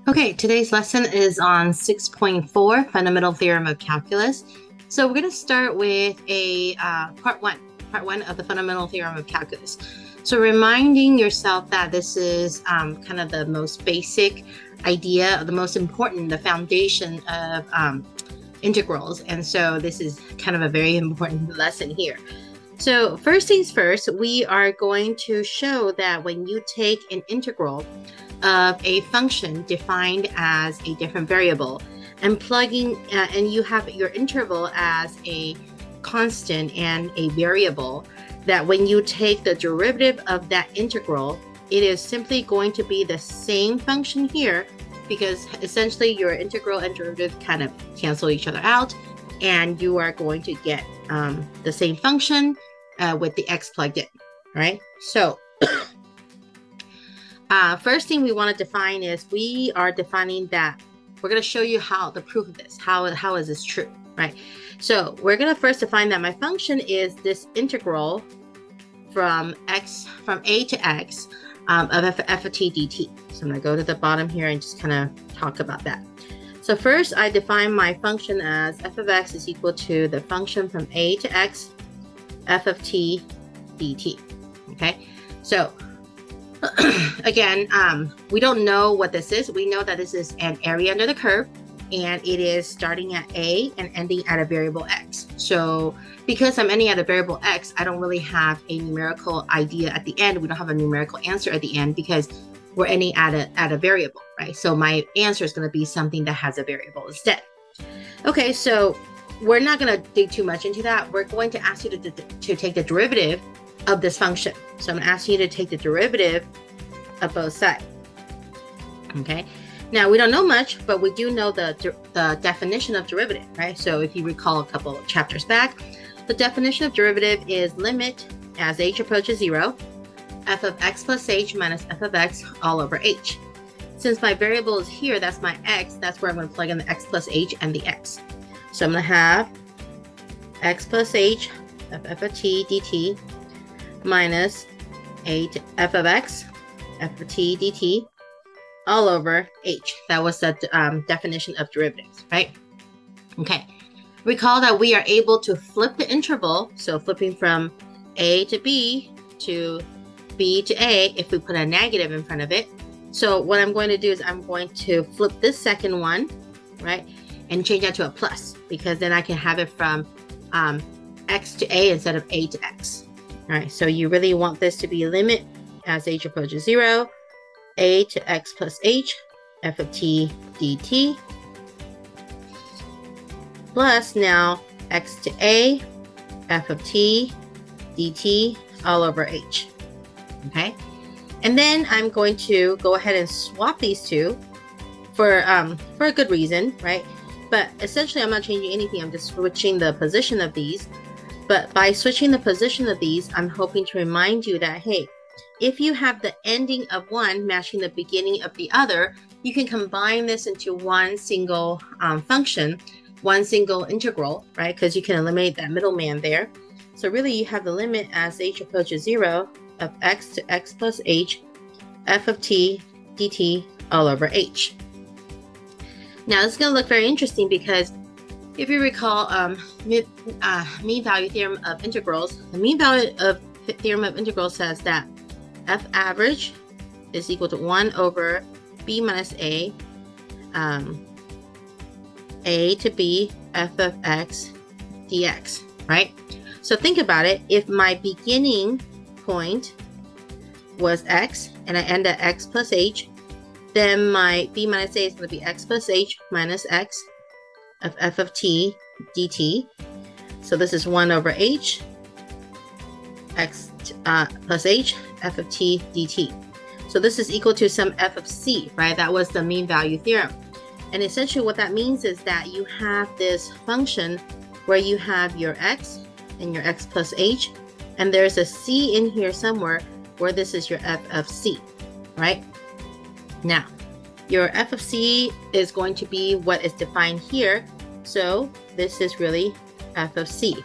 Okay, today's lesson is on 6.4, Fundamental Theorem of Calculus. So we're going to start with a part one of the Fundamental Theorem of Calculus. So reminding yourself that this is kind of the most basic idea, the most important, the foundation of integrals. And so this is kind of a very important lesson here. So first things first, we are going to show that when you take an integral of a function defined as a different variable and plugging and you have your interval as a constant and a variable, that when you take the derivative of that integral, it is simply going to be the same function here, because essentially your integral and derivative kind of cancel each other out, and you are going to get the same function with the x plugged in, right? So first thing we want to define is we are defining that we're going to show you how the proof of this, how is this true, right? So we're going to first define that my function is this integral from a to x of f of t dt. So I'm going to go to the bottom here and just kind of talk about that. So first I define my function as f of x is equal to the function from a to x f of t dt. Okay, so again, we don't know what this is. We know that this is an area under the curve, and it is starting at a and ending at a variable x. So because I'm ending at a variable x, I don't really have a numerical idea at the end. We don't have a numerical answer at the end because we're ending at a variable, right? So my answer is going to be something that has a variable instead. Okay, so we're not going to dig too much into that. We're going to ask you to take the derivative of this function. So I'm asking you to take the derivative of both sides. Okay. Now we don't know much, but we do know the definition of derivative, right? So if you recall a couple of chapters back, the definition of derivative is limit as h approaches 0, f of x plus h minus f of x all over h. Since my variable is here, that's my x, that's where I'm going to plug in the x plus h and the x. So I'm going to have x plus h of f of t dt minus f of x f of t dt all over h. That was the definition of derivatives, right? Okay. Recall that we are able to flip the interval, so flipping from a to b to b to a if we put a negative in front of it. So what I'm going to do is I'm going to flip this second one, right, and change that to a plus, because then I can have it from x to a instead of a to x. All right, so you really want this to be limit as h approaches 0, a to x plus h, f of t dt, plus now x to a, f of t dt all over h. Okay, and then I'm going to go ahead and swap these two for a good reason, right? But essentially I'm not changing anything, I'm just switching the position of these. But by switching the position of these, I'm hoping to remind you that, hey, if you have the ending of one matching the beginning of the other, you can combine this into one single function, one single integral, right? Because you can eliminate that middleman there. So really you have the limit as h approaches 0 of x to x plus h, f of t dt all over h. Now this is going to look very interesting because if you recall mean value theorem of integrals, the mean value of theorem of integrals says that f average is equal to 1 over b minus a to b f of x dx, right? So think about it. If my beginning point was x and I end at x plus h, then my b minus a is going to be x plus h minus x of f of t dt. So this is 1 over h x plus h f of t dt. So this is equal to some f of c, right? That was the mean value theorem. And essentially what that means is that you have this function where you have your x and your x plus h, and there's a c in here somewhere where this is your f of c, right? Now your f of c is going to be what is defined here. So this is really f of c.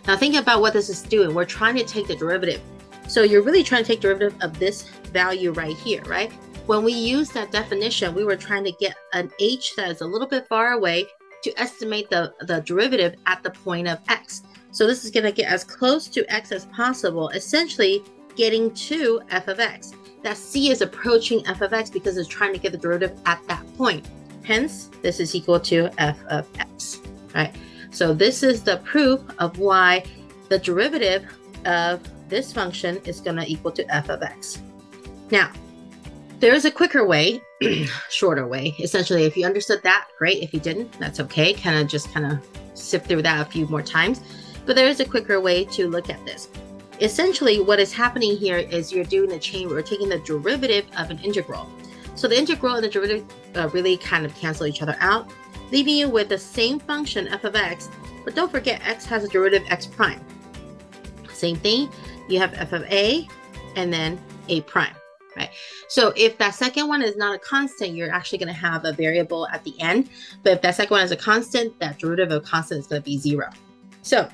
Now think about what this is doing. We're trying to take the derivative. So you're really trying to take derivative of this value right here, right? when we use that definition, we were trying to get an h that is a little bit far away to estimate the derivative at the point of x. So this is going to get as close to x as possible, essentially getting to f of x. That c is approaching f of x because it's trying to get the derivative at that point. Hence, this is equal to f of x, right? So this is the proof of why the derivative of this function is going to equal to f of x. Now, there is a quicker way, shorter way. Essentially, if you understood that, great. If you didn't, that's okay. Kind of sift through that a few more times. But there is a quicker way to look at this. Essentially, what is happening here is you're doing a chain. We're taking the derivative of an integral. So the integral and the derivative really kind of cancel each other out, leaving you with the same function, f of x. But don't forget, x has a derivative x prime. Same thing, you have f of a and then a prime. Right. So if that second one is not a constant, you're actually going to have a variable at the end. But if that second one is a constant, that derivative of constant is going to be 0. So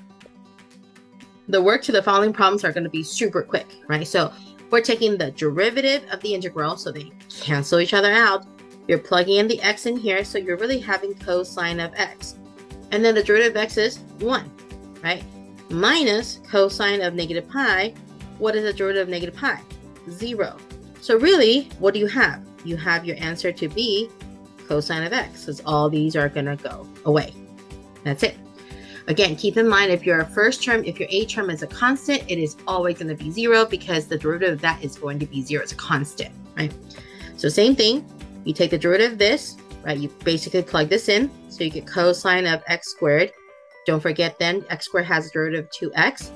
the work to the following problems are going to be super quick, right? So we're taking the derivative of the integral, so they cancel each other out. You're plugging in the x in here, so you're really having cosine of x. And then the derivative of x is 1, right? Minus cosine of negative pi. What is the derivative of negative pi? 0. So really, what do you have? You have your answer to be cosine of x, because all these are going to go away. That's it. Again, keep in mind, if your first term, if your a term is a constant, it is always going to be 0 because the derivative of that is going to be 0. It's a constant, right? So same thing, you take the derivative of this, right? You basically plug this in, so you get cosine of x squared. Don't forget then, x squared has a derivative of 2x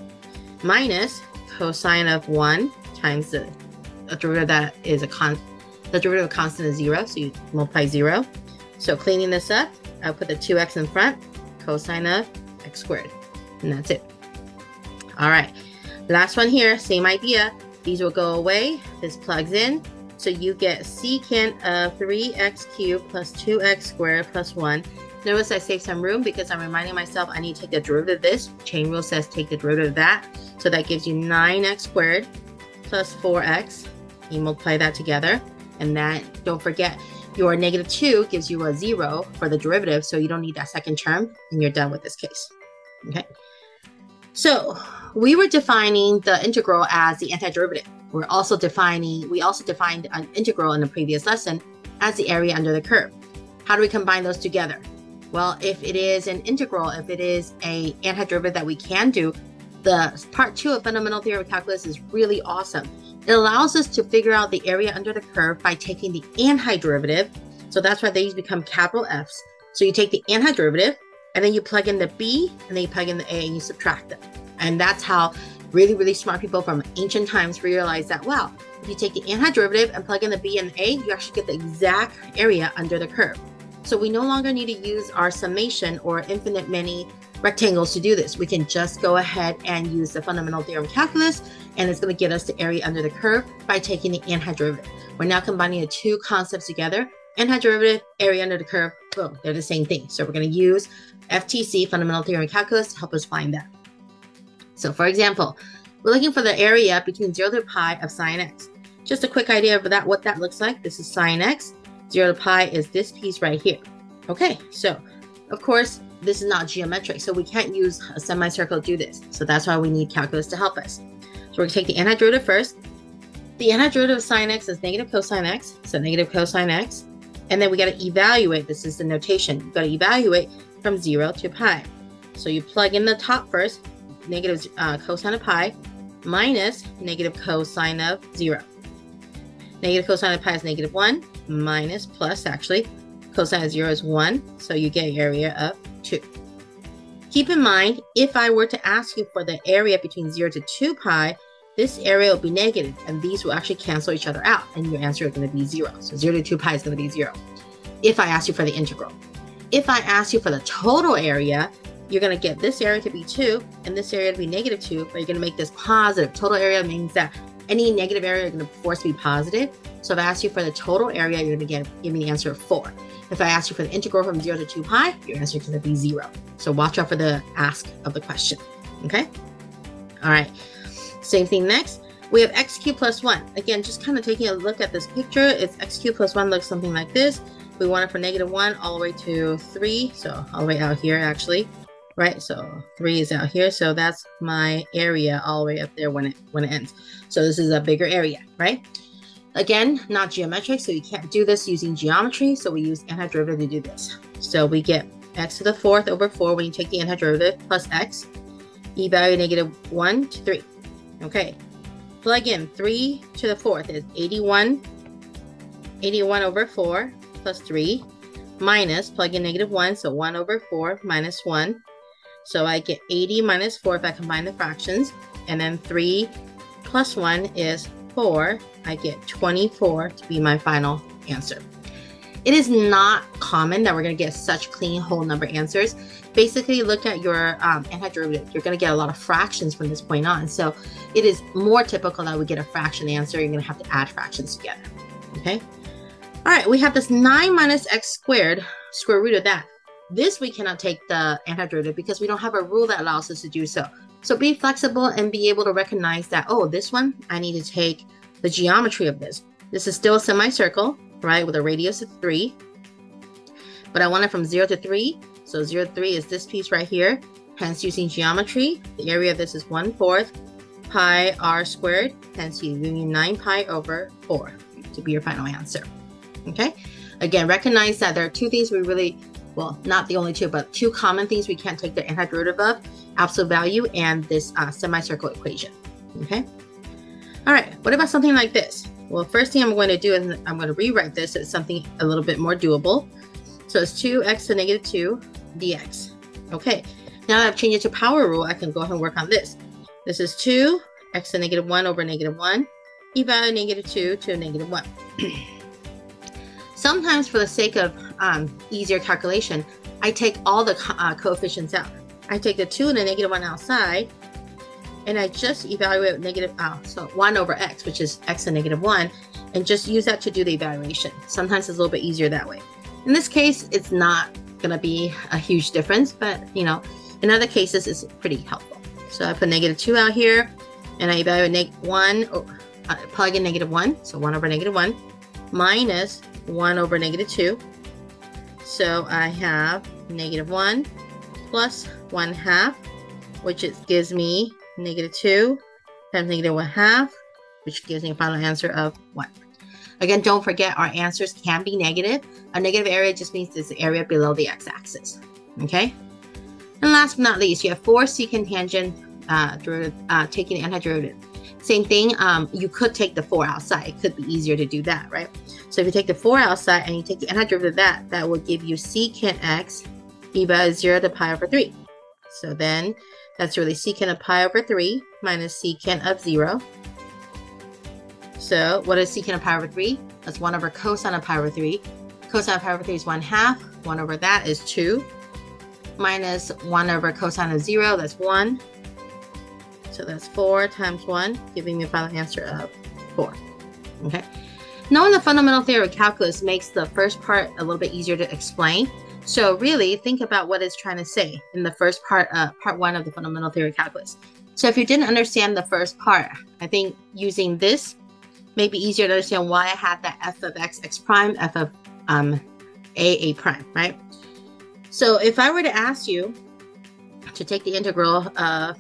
minus cosine of 1 times the derivative that is the derivative of constant is 0, so you multiply 0. So cleaning this up, I'll put the 2x in front, cosine of x squared, and that's it. All right, last one here, same idea. These will go away. This plugs in, so you get secant of 3x cubed plus 2x squared plus 1. Notice I saved some room because I'm reminding myself I need to take the derivative of this. Chain rule says take the derivative of that, so that gives you 9x squared plus 4x. You multiply that together, and that, don't forget, your negative 2 gives you a 0 for the derivative, so you don't need that second term, and you're done with this case. Okay. So we were defining the integral as the antiderivative. We also defined an integral in the previous lesson as the area under the curve. How do we combine those together? Well, if it is an integral, if it is an antiderivative that we can do, the part 2 of fundamental theory of calculus is really awesome. It allows us to figure out the area under the curve by taking the antiderivative. So that's why these become capital F's. So you take the antiderivative, and then you plug in the b, and then you plug in the a, and you subtract them. And that's how really, really smart people from ancient times realize that, wow, if you take the antiderivative and plug in the b and the a, you actually get the exact area under the curve. So we no longer need to use our summation or infinite many rectangles to do this. We can just go ahead and use the fundamental theorem calculus, and it's going to get us the area under the curve by taking the antiderivative. We're now combining the two concepts together. Antiderivative, area under the curve, boom, they're the same thing. So we're going to use FTC, fundamental theorem calculus, to help us find that. So for example, we're looking for the area between 0 to pi of sine x. Just a quick idea of that, what that looks like. This is sine x. 0 to pi is this piece right here. Okay, so of course, this is not geometric, so we can't use a semicircle to do this. So that's why we need calculus to help us. So we're going to take the antiderivative first. The antiderivative of sine x is negative cosine x, so negative cosine x. And then we got to evaluate, this is the notation, you've got to evaluate from 0 to pi. So you plug in the top first, negative cosine of pi minus negative cosine of 0. Negative cosine of pi is negative 1 minus plus, actually, cosine of 0 is 1, so you get an area of 2. Keep in mind, if I were to ask you for the area between 0 to 2 pi, this area will be negative, and these will actually cancel each other out, and your answer is going to be 0. So 0 to 2 pi is going to be 0. If I ask you for the integral. If I ask you for the total area, you're going to get this area to be 2, and this area to be negative 2, but you're going to make this positive. Total area means that any negative area you're going to force to be positive. So if I ask you for the total area, you're going to give me the answer of 4. If I ask you for the integral from 0 to 2 pi, your answer is going to be 0. So watch out for the ask of the question. Okay? All right. Same thing next. We have x cubed plus 1. Again, just kind of taking a look at this picture, it's x cubed plus 1 looks something like this. We want it from -1 all the way to 3, so all the way out here actually, right? So 3 is out here, so that's my area all the way up there when it ends. So this is a bigger area, right? Again, not geometric, so you can't do this using geometry, so we use antiderivative to do this. So we get x to the 4th over 4 when you take the antiderivative plus x, e value -1 to 3. Okay. Plug in 3 to the 4th is 81 over 4 plus 3 minus, plug in -1, so 1 over 4 minus 1. So I get 80 minus 4 if I combine the fractions, and then 3 plus 1 is 4. I get 24 to be my final answer. It is not common that we're going to get such clean whole number answers. Basically, look at your antiderivative. You're going to get a lot of fractions from this point on. So it is more typical that we get a fraction answer. You're going to have to add fractions together. Okay. All right. We have this 9 minus x squared, square root of that. This we cannot take the antiderivative because we don't have a rule that allows us to do so. So be flexible and be able to recognize that, oh, this one, I need to take the geometry of this. This is still a semicircle, right, with a radius of 3. But I want it from 0 to 3. So 0 to 3 is this piece right here. Hence, using geometry, the area of this is 1/4 pi r squared. Hence, you need 9 pi over 4 to be your final answer. Okay? Again, recognize that there are two things we really, well, not the only two, but two common things we can't take the antiderivative of, absolute value and this semicircle equation. Okay? All right, what about something like this? Well, first thing I'm going to do is I'm going to rewrite this so it's something a little bit more doable. So it's 2x to -2 dx. Okay, now that I've changed it to power rule, I can go ahead and work on this. This is 2x to -1 over -1, e value -2 to -1. Sometimes for the sake of easier calculation, I take all the coefficients out. I take the 2 and the -1 outside, and I just evaluate so 1 over x, which is x to -1, and just use that to do the evaluation. Sometimes it's a little bit easier that way. In this case, it's not going to be a huge difference, but you know, in other cases, it's pretty helpful. So I put -2 out here, and I evaluate -1, plug in -1, so 1 over -1, minus 1 over -2. So I have -1 plus 1/2, which gives me -2 times -1/2, which gives me a final answer of 1. Again, don't forget our answers can be negative. A negative area just means it's the area below the x-axis. Okay? And last but not least, you have 4 secant tangent taking the antiderivative. Same thing, you could take the 4 outside. It could be easier to do that, right? So if you take the 4 outside and you take the antiderivative of that, that will give you secant x e value 0 to pi over 3. So then that's really secant of pi over 3 minus secant of 0. So what is secant of pi over 3? That's 1 over cosine of pi over 3. Cosine of pi over 3 is 1/2. 1 over that is 2. Minus 1 over cosine of 0, that's 1. So that's 4 times 1, giving me a final answer of 4. Okay. Knowing the fundamental theory of calculus makes the first part a little bit easier to explain. So really think about what it's trying to say in the first part, part 1 of the fundamental theory of calculus. So if you didn't understand the first part, I think using this may be easier to understand why I had that f of x, x prime, f of a prime, right? So if I were to ask you to take the integral of,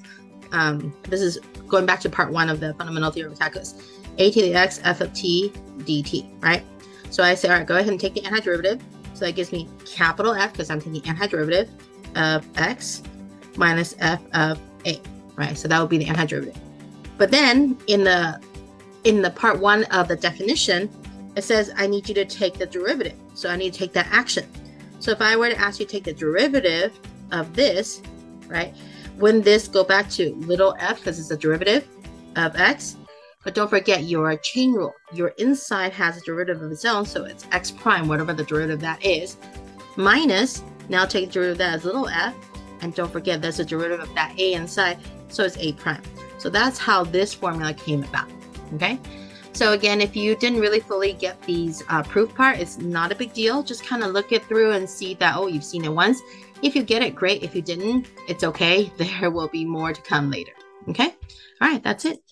this is going back to part 1 of the fundamental theory of calculus, a to the x f of t dt, right? So I say, all right, go ahead and take the antiderivative. So that gives me capital F because I'm taking antiderivative of x minus f of a, right? So that would be the antiderivative. But then in the part 1 of the definition, it says I need you to take the derivative. So I need to take that action. So if I were to ask you to take the derivative of this, right? Wouldn't this go back to little f because it's a derivative of x? But don't forget your chain rule. Your inside has a derivative of its own, so it's x prime, whatever the derivative that is, minus, now take the derivative of that as little f, and don't forget there's a derivative of that a inside, so it's a prime. So that's how this formula came about, okay? So again, if you didn't really fully get these proof part, it's not a big deal. Just kind of look it through and see that, oh, you've seen it once. If you get it, great. If you didn't, it's okay. There will be more to come later, okay? All right, that's it.